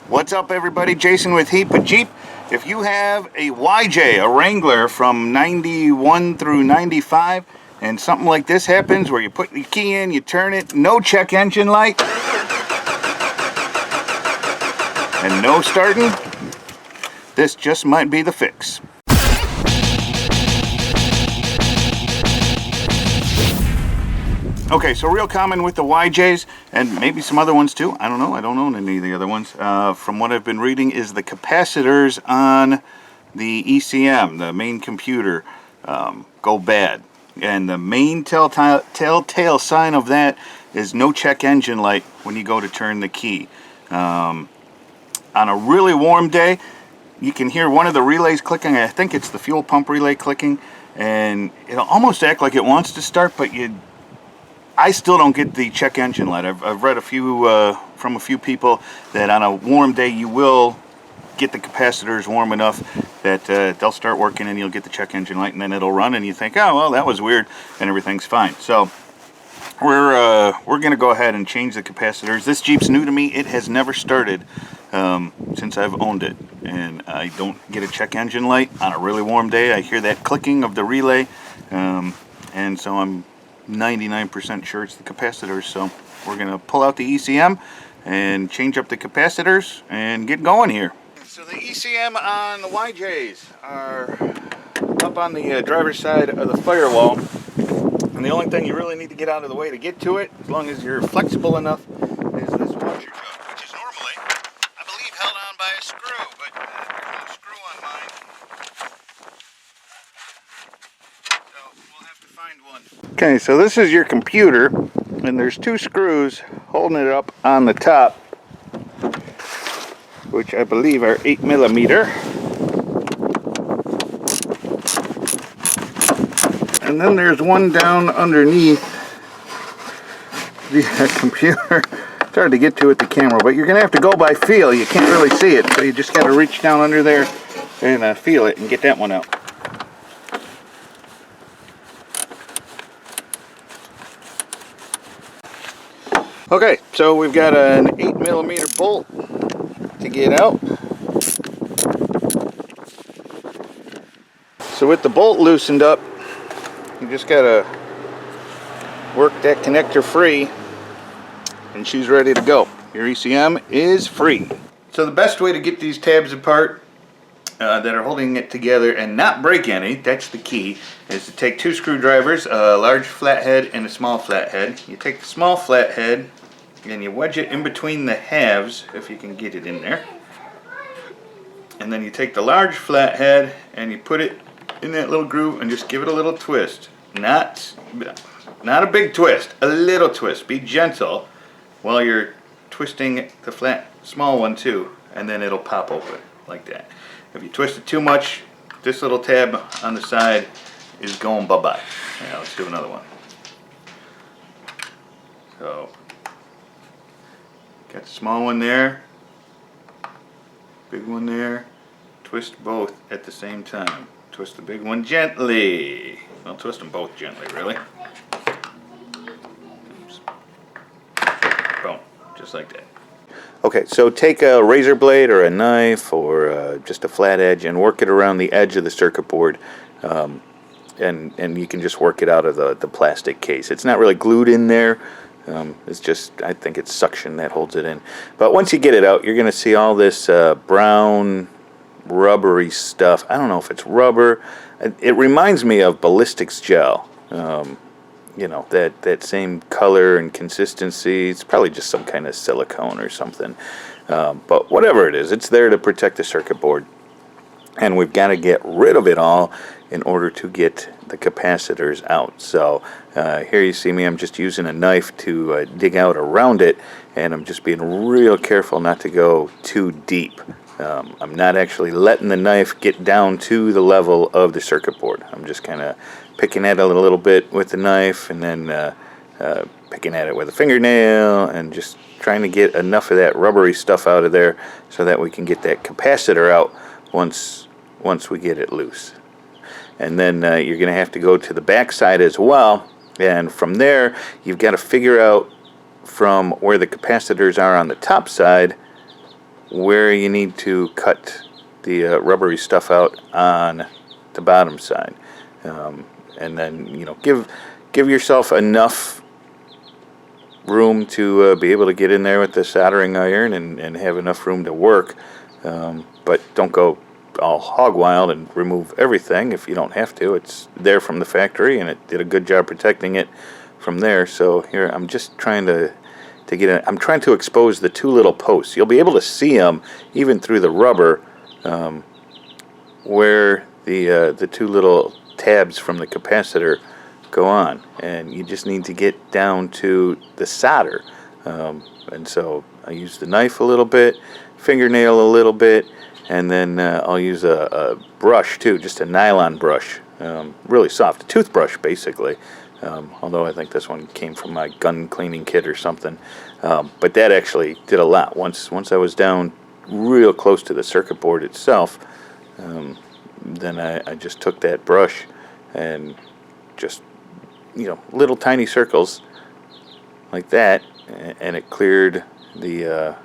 What's up, everybody? Jason with Heap with Jeep. If you have a YJ, a Wrangler from 91 through 95, and something like this happens where you put the key in, you turn it, no check engine light, and no starting, this just might be the fix. Okay, so real common with the YJs, and maybe some other ones too, I don't know, I don't own any of the other ones, from what I've been reading, is the capacitors on the ECM, the main computer, go bad. And the main telltale sign of that is no check engine light when you go to turn the key. On a really warm day, you can hear one of the relays clicking. I think it's the fuel pump relay clicking, and it'll almost act like it wants to start, but I still don't get the check engine light. I've read from a few people that on a warm day you will get the capacitors warm enough that they'll start working and you'll get the check engine light, and then it'll run and you think, oh well, that was weird, and everything's fine. So we're gonna go ahead and change the capacitors. This Jeep's new to me. It has never started since I've owned it, and I don't get a check engine light on a really warm day. I hear that clicking of the relay, and so I'm 99% sure it's the capacitors. So we're gonna pull out the ECM and change up the capacitors and get going here. So the ECM on the YJs are up on the driver's side of the firewall, and the only thing you really need to get out of the way to get to it, as long as you're flexible enough, is this washer jug, which is normally, I believe, held on by a screw, but there's no screw on mine, so we'll have to find one. Okay, so this is your computer, and there's two screws holding it up on the top, which I believe are 8mm. And then there's one down underneath the computer. It's hard to get to with the camera, but you're going to have to go by feel. You can't really see it, so you just got to reach down under there and feel it and get that one out. Okay, so we've got an 8mm bolt to get out. So with the bolt loosened up, you just gotta work that connector free and she's ready to go. Your ECM is free. So the best way to get these tabs apart that are holding it together and not break any, that's the key, is to take two screwdrivers, a large flathead and a small flathead. You take the small flathead and you wedge it in between the halves, if you can get it in there. And then you take the large flathead and you put it in that little groove and just give it a little twist. Not a big twist, a little twist. Be gentle while you're twisting the small one too, and then it'll pop open like that. If you twist it too much, this little tab on the side is going bye-bye. Now let's do another one. So, got the small one there, big one there. Twist both at the same time. Twist the big one gently. Well, twist them both gently, really. Oops. Boom, just like that. Okay, so take a razor blade or a knife or just a flat edge and work it around the edge of the circuit board, and you can just work it out of the plastic case. It's not really glued in there. It's just, I think it's suction that holds it in. But once you get it out, you're going to see all this brown rubbery stuff. I don't know if it's rubber. It reminds me of ballistics gel. You know, that same color and consistency. It's probably just some kind of silicone or something. But whatever it is, it's there to protect the circuit board. And we've got to get rid of it all in order to get the capacitors out. So here you see me, I'm just using a knife to dig out around it, and I'm just being real careful not to go too deep. I'm not actually letting the knife get down to the level of the circuit board. I'm just kind of picking at it a little bit with the knife, and then picking at it with a fingernail, and just trying to get enough of that rubbery stuff out of there so that we can get that capacitor out once we get it loose. And then you're going to have to go to the back side as well, and from there you've got to figure out from where the capacitors are on the top side where you need to cut the rubbery stuff out on the bottom side, and then give yourself enough room to be able to get in there with the soldering iron and have enough room to work, but don't go all hog wild and remove everything if you don't have to. It's there from the factory, and it did a good job protecting it from there. So here I'm just trying to get in. I'm trying to expose the two little posts. You'll be able to see them even through the rubber, where the two little tabs from the capacitor go on, and you just need to get down to the solder. And so I use the knife a little bit, fingernail a little bit, and then I'll use a brush too, just a nylon brush, really soft, a toothbrush basically. Although I think this one came from my gun cleaning kit or something. But that actually did a lot. Once I was down real close to the circuit board itself, then I just took that brush and just, little tiny circles like that, and it cleared the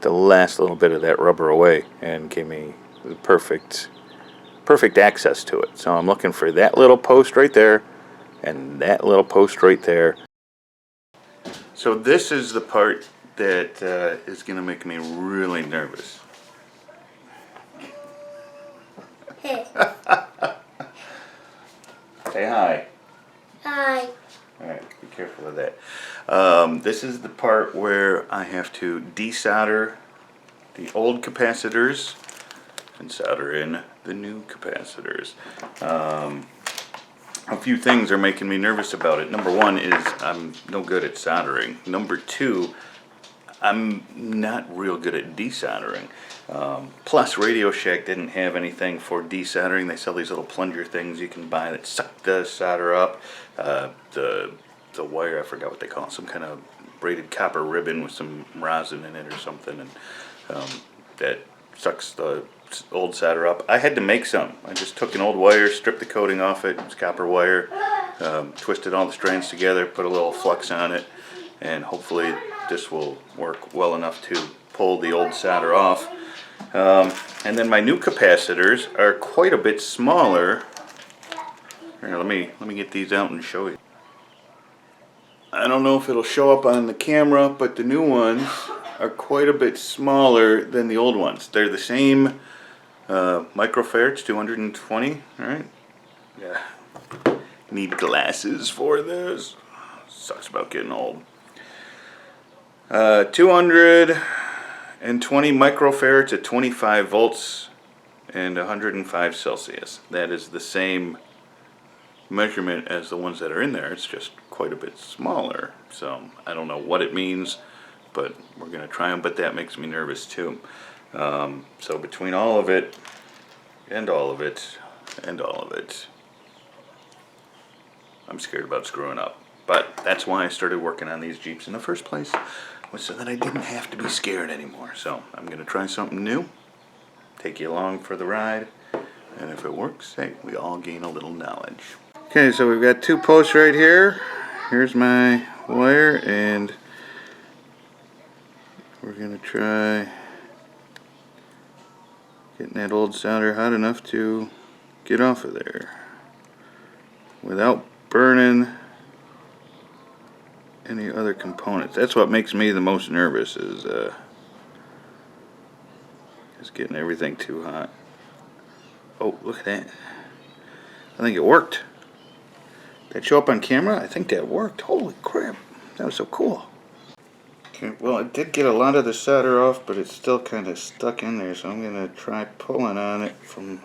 last little bit of that rubber away and gave me the perfect access to it. So I'm looking for that little post right there and that little post right there. So this is the part that is going to make me really nervous. Hey. Say hi. Hi. Alright, be careful of that. This is the part where I have to desolder the old capacitors and solder in the new capacitors. A few things are making me nervous about it. Number one is I'm no good at soldering. Number two, I'm not real good at desoldering. Plus, Radio Shack didn't have anything for desoldering. They sell these little plunger things you can buy that suck the solder up. The wire, I forgot what they call it, some kind of braided copper ribbon with some rosin in it or something, and that sucks the old solder up. I had to make some. I just took an old wire, stripped the coating off it, it's copper wire, twisted all the strands together, put a little flux on it, and hopefully this will work well enough to pull the old solder off. And then my new capacitors are quite a bit smaller. Here, let me get these out and show you. I don't know if it'll show up on the camera, but the new ones are quite a bit smaller than the old ones. They're the same microfarads, 220, alright? Yeah. Need glasses for this. Sucks about getting old. 220 microfarads at 25 volts and 105 Celsius. That is the same measurement as the ones that are in there. It's just quite a bit smaller. So I don't know what it means, but we're going to try them. But that makes me nervous too. So between all of it and all of it and all of it, I'm scared about screwing up. But that's why I started working on these Jeeps in the first place, was so that I didn't have to be scared anymore. So I'm going to try something new, take you along for the ride, and if it works, hey, we all gain a little knowledge. Okay, so we've got two posts right here. Here's my wire, and we're going to try getting that old solder hot enough to get off of there without burning any other components. That's what makes me the most nervous, is getting everything too hot. Oh, look at that. I think it worked. Did that show up on camera? I think that worked. Holy crap. That was so cool. Okay, well, it did get a lot of the solder off, but it's still kind of stuck in there, so I'm going to try pulling on it from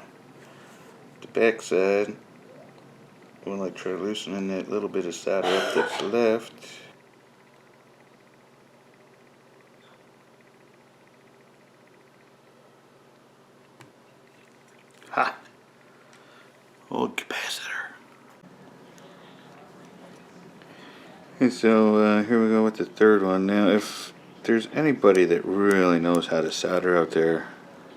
the back side while I try loosening that little bit of solder up that's left. Ha! Old capacitor. Okay, so here we go with the third one. Now, if there's anybody that really knows how to solder out there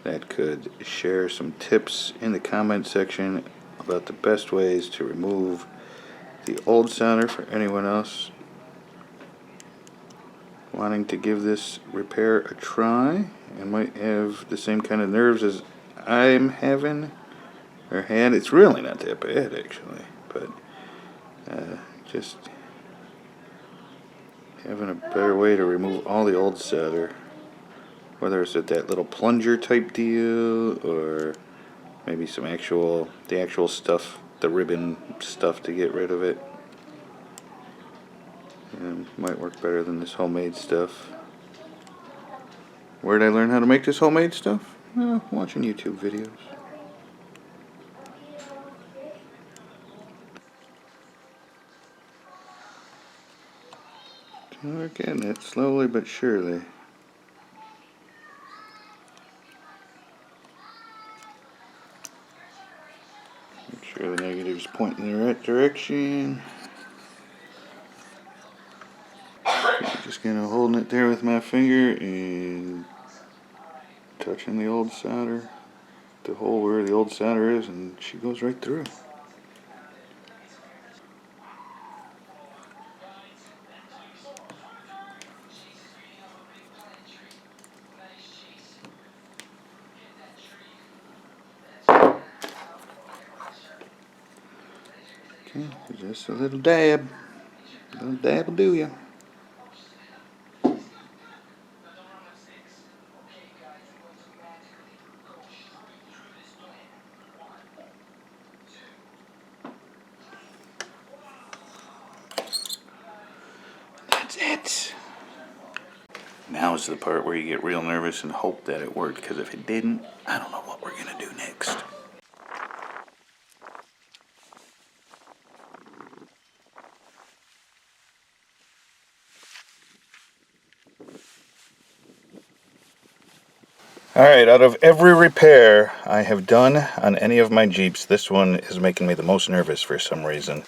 that could share some tips in the comment section about the best ways to remove the old solder for anyone else, wanting to give this repair a try and might have the same kind of nerves as I'm having or had. It's really not that bad actually, but just having a better way to remove all the old solder, whether it's at that little plunger type deal or maybe the actual stuff, the ribbon stuff to get rid of it. Might work better than this homemade stuff. Where did I learn how to make this homemade stuff? Watching YouTube videos. We're getting it slowly but surely. Make sure the negative's pointing in the right direction. Just kind of holding it there with my finger and touching the old solder, the hole where the old solder is, and she goes right through. Okay, just a little dab. A little dab will do ya. That's it. Now is the part where you get real nervous and hope that it worked, because if it didn't, I don't know what we're gonna do next. Alright, out of every repair I have done on any of my Jeeps, this one is making me the most nervous for some reason.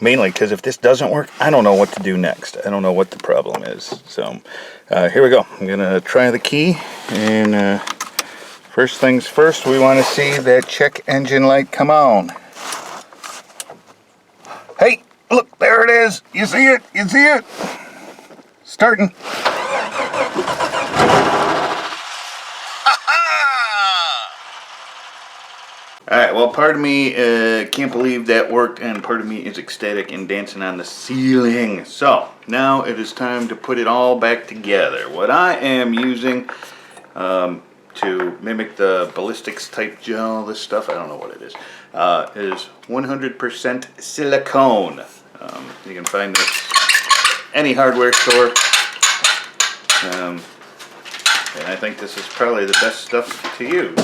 Mainly because if this doesn't work, I don't know what to do next. I don't know what the problem is. So, here we go. I'm going to try the key. And first things first, we want to see that check engine light come on. Hey, look, there it is. You see it? You see it? Starting. Alright, well, part of me can't believe that worked, and part of me is ecstatic and dancing on the ceiling. So, now it is time to put it all back together. What I am using to mimic the ballistics type gel, this stuff, I don't know what it is 100% silicone. You can find this any hardware store. And I think this is probably the best stuff to use.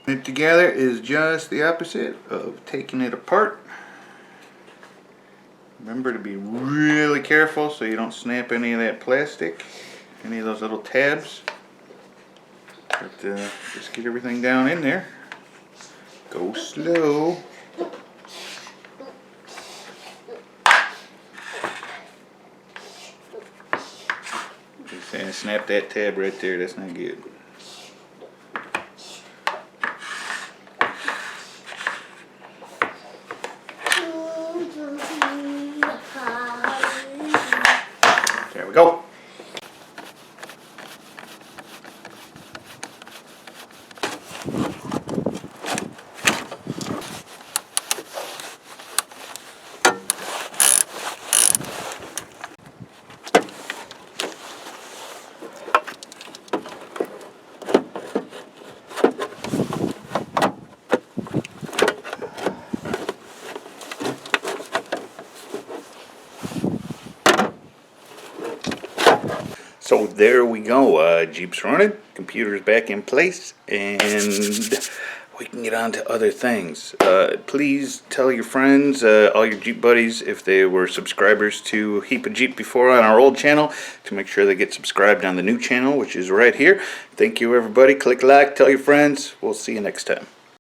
It together is just the opposite of taking it apart. Remember to be really careful so you don't snap any of that plastic, any of those little tabs. But just get everything down in there. Go slow. Just snap that tab right there, that's not good. There we go. So there we go. Jeep's running, computer's back in place, and we can get on to other things. Please tell your friends, all your Jeep buddies, if they were subscribers to Heap of Jeep before on our old channel, to make sure they get subscribed on the new channel, which is right here. Thank you, everybody. Click like, tell your friends. We'll see you next time.